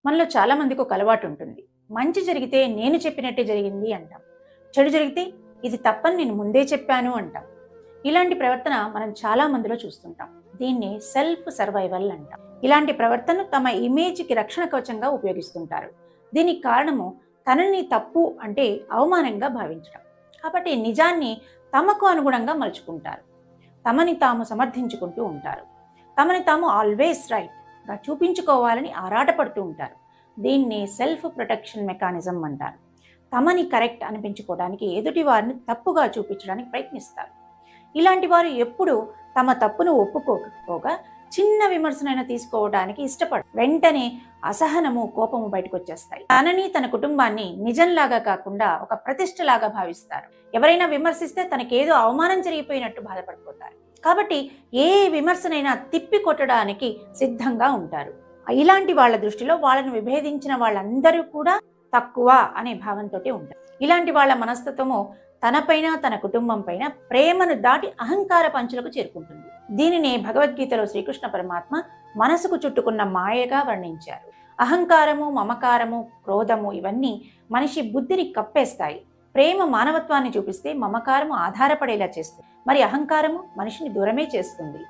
మనలో చాలా మందికి ఒక అలవాటు ఉంటుంది. మంచి జరిగితే నేను చెప్పినట్టే జరిగింది అంటాం. చెడు జరిగితే ఇది తప్పని నేను ముందే చెప్పాను అంటాం. ఇలాంటి ప్రవర్తన మనం చాలా మందిలో చూస్తుంటాం. దీన్ని సెల్ఫ్ సర్వైవల్ అంటాం. ఇలాంటి ప్రవర్తనను తమ ఇమేజ్‌కి రక్షణ కవచంగా ఉపయోగిస్తుంటారు. దీనికి కారణము తనని తప్పు అంటే అవమానంగా భావించడం. కాబట్టి నిజాన్ని తమకు అనుగుణంగా మలుచుకుంటారు. తమని తాము సమర్థించుకుంటూ ఉంటారు. తమని తాము ఆల్వేస్ రైట్‌గా చూపించుకోవాలని ఆరాటపడుతూ ఉంటారు. దీన్ని సెల్ఫ్ ప్రొటెక్షన్ మెకానిజం అంటారు. తమని కరెక్ట్ అనిపించుకోవడానికి ఎదుటి వారిని తప్పుగా చూపించడానికి ప్రయత్నిస్తారు. ఇలాంటి వారు ఎప్పుడూ తమ తప్పును ఒప్పుకోకపోగా చిన్న విమర్శనైనా తీసుకోవడానికి ఇష్టపడరు. వెంటనే అసహనము, కోపము బయటకు వచ్చేస్తాయి. తనని తన కుటుంబాన్ని నిజంలాగా కాకుండా ఒక ప్రతిష్టలాగా భావిస్తారు. ఎవరైనా విమర్శిస్తే తనకేదో అవమానం జరిగిపోయినట్టు బాధపడిపోతారు. కాబట్టి ఏ విమర్శనైనా తిప్పి కొట్టడానికి సిద్ధంగా ఉంటారు. ఇలాంటి వాళ్ళ దృష్టిలో వాళ్ళను విభేదించిన వాళ్ళందరూ కూడా తక్కువ అనే భావంతో ఉంటారు. ఇలాంటి వాళ్ళ మనస్తత్వము తనపైన తన కుటుంబం పైన ప్రేమను దాటి అహంకార పంచులకు చేరుకుంటుంది. దీనినే భగవద్గీతలో శ్రీకృష్ణ పరమాత్మ మనసుకు చుట్టుకున్న మాయగా వర్ణించారు. అహంకారము, మమకారము, క్రోధము ఇవన్నీ మనిషి బుద్ధిని కప్పేస్తాయి. ప్రేమ మానవత్వాన్ని చూపిస్తే మమకారము ఆధారపడేలా చేస్తుంది. మరి అహంకారము మనిషిని దూరమే చేస్తుంది.